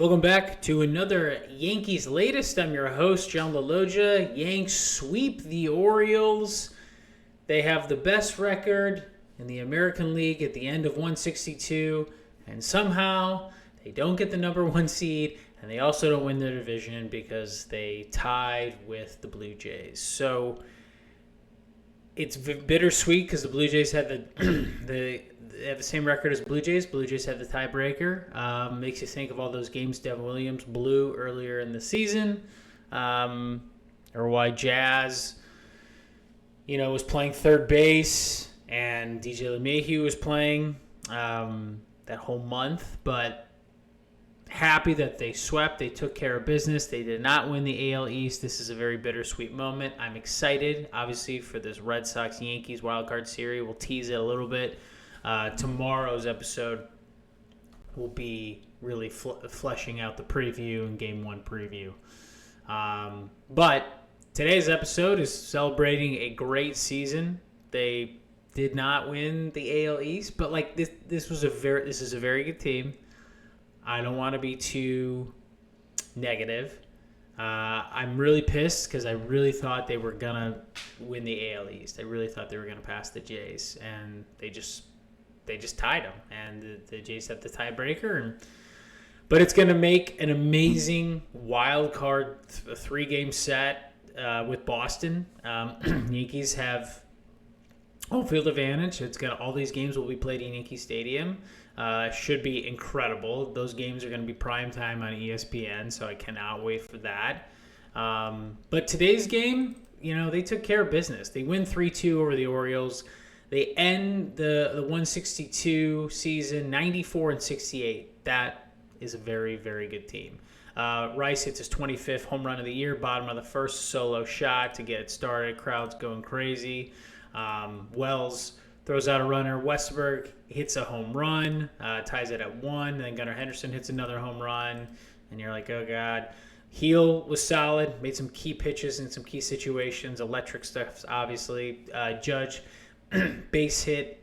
Welcome back to another Yankees Latest. I'm your host, John Laloggia. Yanks sweep the Orioles. They have the best record in the American League at the end of 162, and somehow they don't get the number one seed, and they also don't win their division because they tied with the Blue Jays. So it's bittersweet because the Blue Jays had they have the same record as Blue Jays. Blue Jays have the tiebreaker. Makes you think of all those games Devin Williams blew earlier in the season, or why Jazz, was playing third base and DJ LeMahieu was playing that whole month. But happy that they swept. They took care of business. They did not win the AL East. This is a very bittersweet moment. I'm excited, obviously, for this Red Sox-Yankees wildcard series. We'll tease it a little bit. Tomorrow's episode will be really fleshing out the preview and Game 1 preview. But today's episode is celebrating a great season. They did not win the AL East, but this is a very good team. I don't want to be too negative. I'm really pissed because I really thought they were gonna win the AL East. I really thought they were gonna pass the Jays, and they just tied them, and the Jays have the tiebreaker. But it's going to make an amazing wild card, a 3-game set with Boston. Yankees have home field advantage. All these games will be played in Yankee Stadium. Should be incredible. Those games are going to be prime time on ESPN, so I cannot wait for that. But today's game, they took care of business. They win 3-2 over the Orioles. They end the 162 season 94-68. That is a very, very good team. Rice hits his 25th home run of the year, bottom of the first, solo shot to get it started. Crowd's going crazy. Wells throws out a runner. Westberg hits a home run, ties it at 1. Then Gunnar Henderson hits another home run, and you're like, oh, God. Heel was solid, made some key pitches in some key situations. Electric stuff, obviously. Judge base hit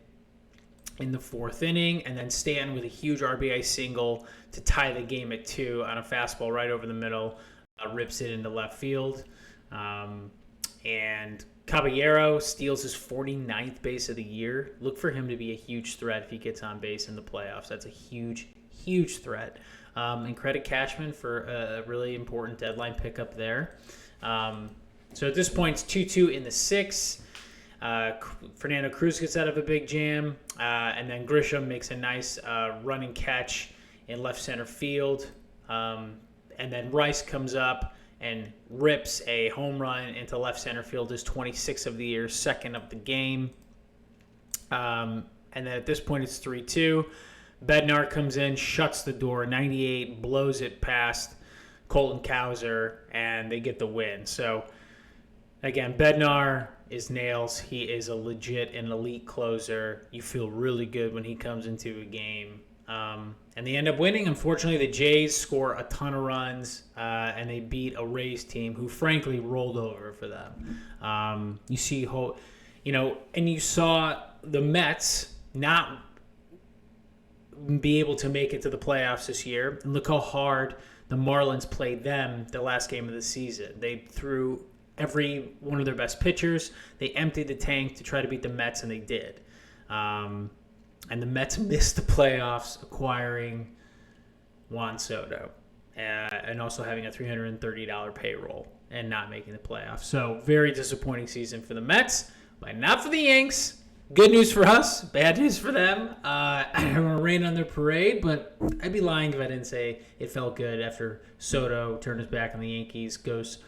in the 4th inning, and then Stanton with a huge RBI single to tie the game at 2 on a fastball right over the middle, rips it into left field. And Caballero steals his 49th base of the year. Look for him to be a huge threat if he gets on base in the playoffs. That's a huge, huge threat. And credit Cashman for a really important deadline pickup there. So at this point, it's 2-2 in the 6th. Fernando Cruz gets out of a big jam, and then Grisham makes a nice running catch in left center field, and then Rice comes up and rips a home run into left center field, his 26th of the year, second of the game. And then at this point it's 3-2. Bednar comes in, shuts the door, 98, blows it past Colton Cowser, and they get the win. So again, Bednar is nails. He is a legit and elite closer. You feel really good when he comes into a game. And they end up winning. Unfortunately, the Jays score a ton of runs, and they beat a Rays team who, frankly, rolled over for them. You see, and you saw the Mets not be able to make it to the playoffs this year. And look how hard the Marlins played them the last game of the season. They threw every one of their best pitchers. They emptied the tank to try to beat the Mets, and they did. And the Mets missed the playoffs acquiring Juan Soto and also having a $330 payroll and not making the playoffs. So very disappointing season for the Mets, but not for the Yanks. Good news for us, bad news for them. I don't want to rain on their parade, but I'd be lying if I didn't say it felt good after Soto turned his back on the Yankees, goes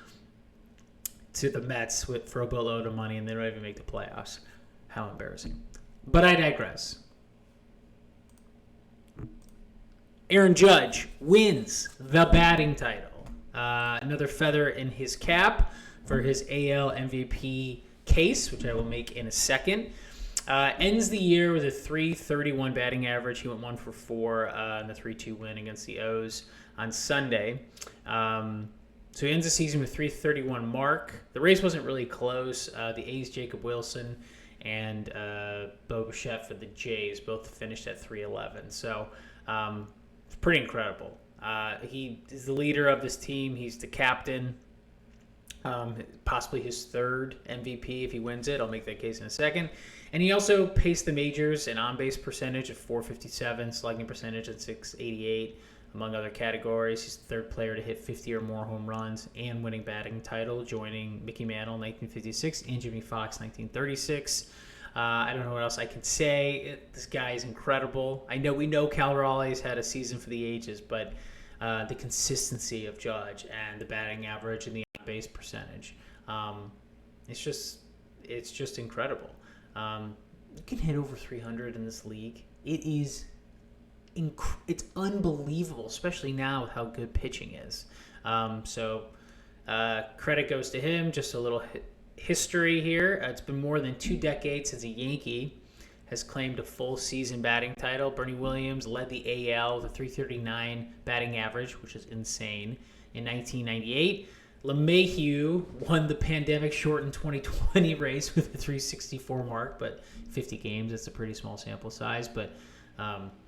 to the Mets for a boatload of money, and they don't even make the playoffs. How embarrassing. But I digress. Aaron Judge wins the batting title. Another feather in his cap for his AL MVP case, which I will make in a second. Ends the year with a .331 batting average. He went 1 for 4 in the 3-2 win against the O's on Sunday. So he ends the season with .331 mark. The race wasn't really close. The A's, Jacob Wilson, and Bo Bichette for the Jays both finished at .311. So it's pretty incredible. He is the leader of this team. He's the captain. Possibly his third MVP if he wins it. I'll make that case in a second. And he also paced the majors in on-base percentage at 457, slugging percentage at 688, among other categories. He's the third player to hit 50 or more home runs and winning batting title, joining Mickey Mantle in 1956 and Jimmy Fox 1936. I don't know what else I can say. This guy is incredible. We know Cal Raleigh's had a season for the ages, but the consistency of Judge and the batting average and the on-base percentage, it's just incredible. You can hit over 300 in this league. It is it's unbelievable, especially now with how good pitching is. So credit goes to him. Just a little history here. It's been more than 2 decades since a Yankee has claimed a full season batting title. Bernie Williams led the AL with a .339 batting average, which is insane, in 1998. LeMahieu won the pandemic-shortened 2020 race with a .364 mark, but 50 games, it's a pretty small sample size. But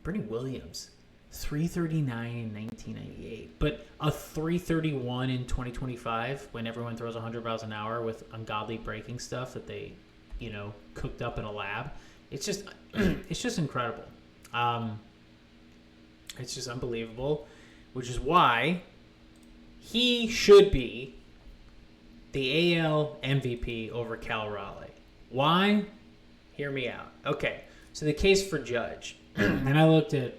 Bernie Williams, .339 in 1998, but a .331 in 2025 when everyone throws 100 miles an hour with ungodly breaking stuff that they, cooked up in a lab. It's just incredible. It's just unbelievable, which is why he should be the AL MVP over Cal Raleigh. Why? Hear me out. Okay, so the case for Judge, and I looked at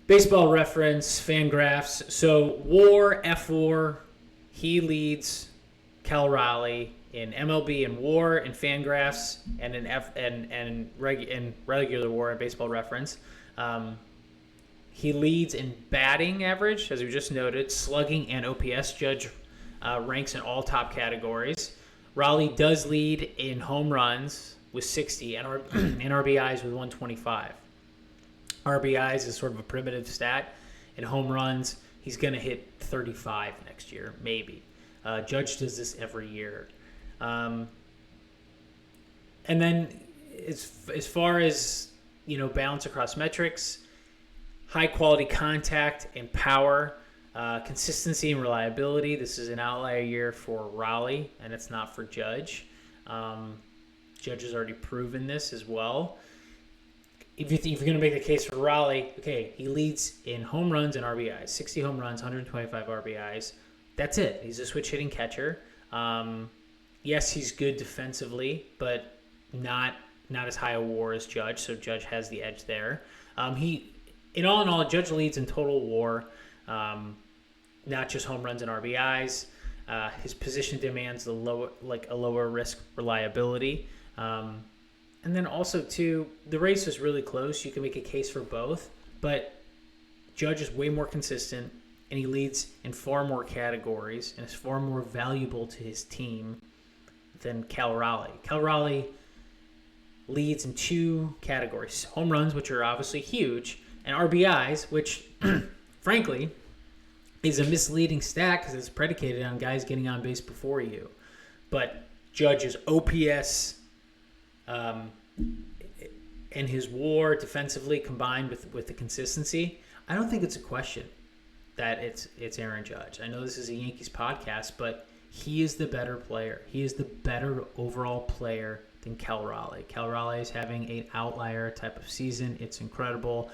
Baseball Reference, Fangraphs. So WAR, F4, he leads Cal Raleigh in MLB and WAR and Fangraphs, and in regular WAR and Baseball Reference. He leads in batting average, as we just noted, slugging and OPS. Judge ranks in all top categories. Raleigh does lead in home runs with 60 and RBIs with 125. RBIs is sort of a primitive stat. In home runs, he's going to hit 35 next year, maybe. Judge does this every year. And then as far as, balance across metrics, high quality contact and power, consistency and reliability. This is an outlier year for Raleigh, and it's not for Judge. Judge has already proven this as well. If you're going to make the case for Raleigh, okay, he leads in home runs and RBIs. 60 home runs, 125 RBIs. That's it. He's a switch hitting catcher. Yes, he's good defensively, but not as high a WAR as Judge, so Judge has the edge there. In all, Judge leads in total WAR, not just home runs and RBIs. His position demands a lower risk reliability. And then also, too, the race is really close. You can make a case for both, but Judge is way more consistent, and he leads in far more categories and is far more valuable to his team than Cal Raleigh. Cal Raleigh leads in 2 categories: home runs, which are obviously huge, and RBIs, which, frankly, is a misleading stat because it's predicated on guys getting on base before you. But Judge's OPS and his WAR defensively combined with the consistency, I don't think it's a question that it's Aaron Judge. I know this is a Yankees podcast, but he is the better player. He is the better overall player than Cal Raleigh. Cal Raleigh is having an outlier type of season. It's incredible.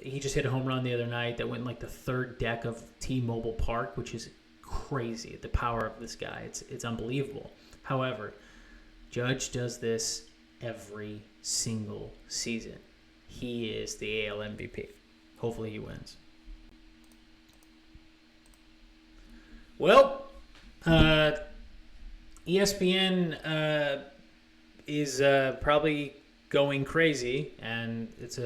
He just hit a home run the other night that went in the third deck of T-Mobile Park, which is crazy. The power of this guy, it's unbelievable. However, Judge does this every single season. He is the AL MVP. Hopefully he wins. Well, ESPN is probably going crazy, and this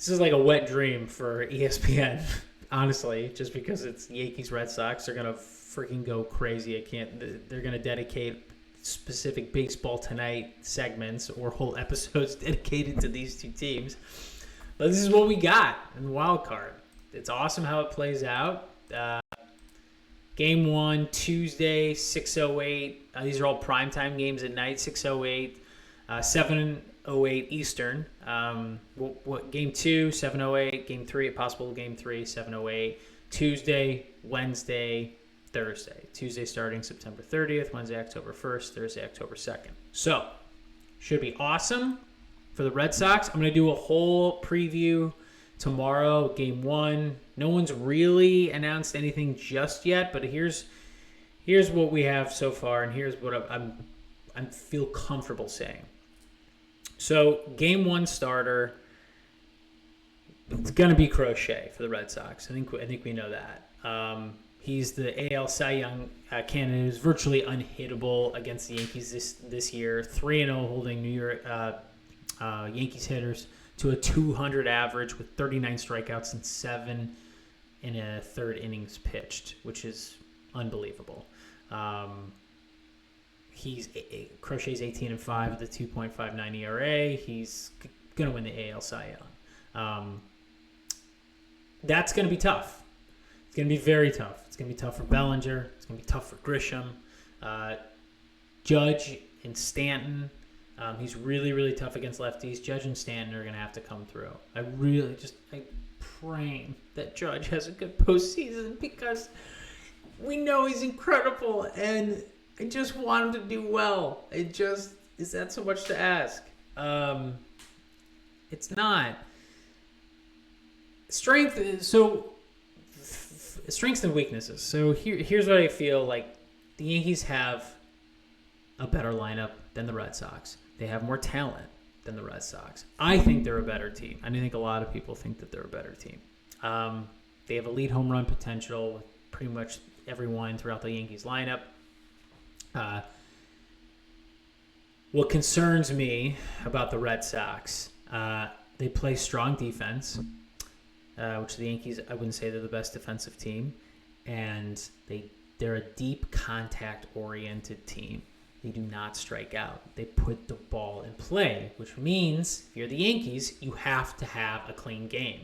is like a wet dream for ESPN, honestly, just because it's Yankees Red Sox. They're gonna freaking go crazy. They're gonna dedicate specific Baseball Tonight segments or whole episodes dedicated to these 2 teams. But this is what we got in the wild card. It's awesome how it plays out. Game 1, Tuesday, 6:08. These are all primetime games at night, 6:08. 7 7:08 Eastern. Game 2, 7:08. Game 3, possible game 3, 7:08. Tuesday, Wednesday, Thursday. Tuesday starting September 30th, Wednesday, October 1st, Thursday, October 2nd. So, should be awesome for the Red Sox. I'm going to do a whole preview tomorrow, game 1. No one's really announced anything just yet, but here's what we have so far, and here's what I feel comfortable saying. So, game 1 starter, it's going to be Crochet for the Red Sox. I think we know that. He's the AL Cy Young candidate who's virtually unhittable against the Yankees this year. 3-0 holding New York Yankees hitters to a 200 average with 39 strikeouts and 7 in a third innings pitched, which is unbelievable. Crochet's 18-5 with a 2.59 ERA. He's going to win the AL Cy Young. That's going to be tough. It's going to be very tough. It's going to be tough for Bellinger. It's going to be tough for Grisham. Judge and Stanton. He's really, really tough against lefties. Judge and Stanton are going to have to come through. I'm praying that Judge has a good postseason because we know he's incredible and I just want him to do well. Is that so much to ask? It's not. Strengths and weaknesses. So here's what I feel like. The Yankees have a better lineup than the Red Sox. They have more talent than the Red Sox. I think they're a better team. I think a lot of people think that they're a better team. They have elite home run potential with pretty much everyone throughout the Yankees lineup. What concerns me about the Red Sox, they play strong defense, which the Yankees, I wouldn't say they're the best defensive team, and they're a deep contact-oriented team. They do not strike out. They put the ball in play, which means if you're the Yankees, you have to have a clean game.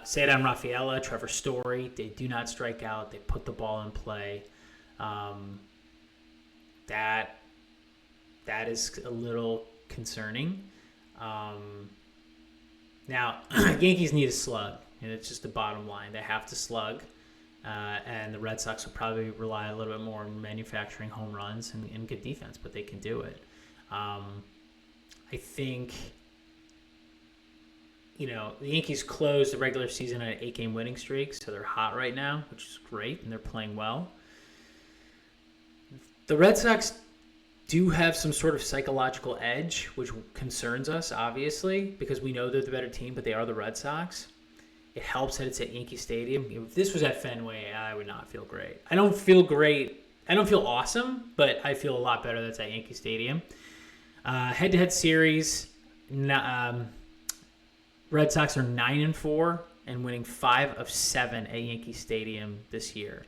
Cedar Rafaela, Trevor Story, they do not strike out. They put the ball in play. That is a little concerning. Now, Yankees need a slug, and it's just the bottom line. They have to slug, and the Red Sox will probably rely a little bit more on manufacturing home runs and good defense, but they can do it. I think, the Yankees closed the regular season on an 8-game winning streak, so they're hot right now, which is great, and they're playing well. The Red Sox do have some sort of psychological edge, which concerns us, obviously, because we know they're the better team, but they are the Red Sox. It helps that it's at Yankee Stadium. If this was at Fenway, I would not feel great. I don't feel great. I don't feel awesome, but I feel a lot better that's at Yankee Stadium. Head-to-head series, Red Sox are 9-4 and winning 5 of 7 at Yankee Stadium this year.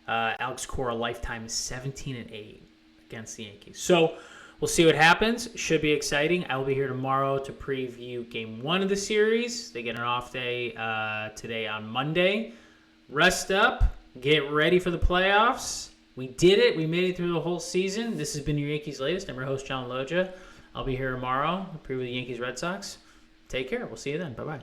Alex Cora lifetime is 17-8 against the Yankees. So we'll see what happens. Should be exciting. I will be here tomorrow to preview Game 1 of the series. They get an off day today on Monday. Rest up. Get ready for the playoffs. We did it. We made it through the whole season. This has been your Yankees Latest. I'm your host, John Laloggia. I'll be here tomorrow to preview the Yankees Red Sox. Take care. We'll see you then. Bye-bye.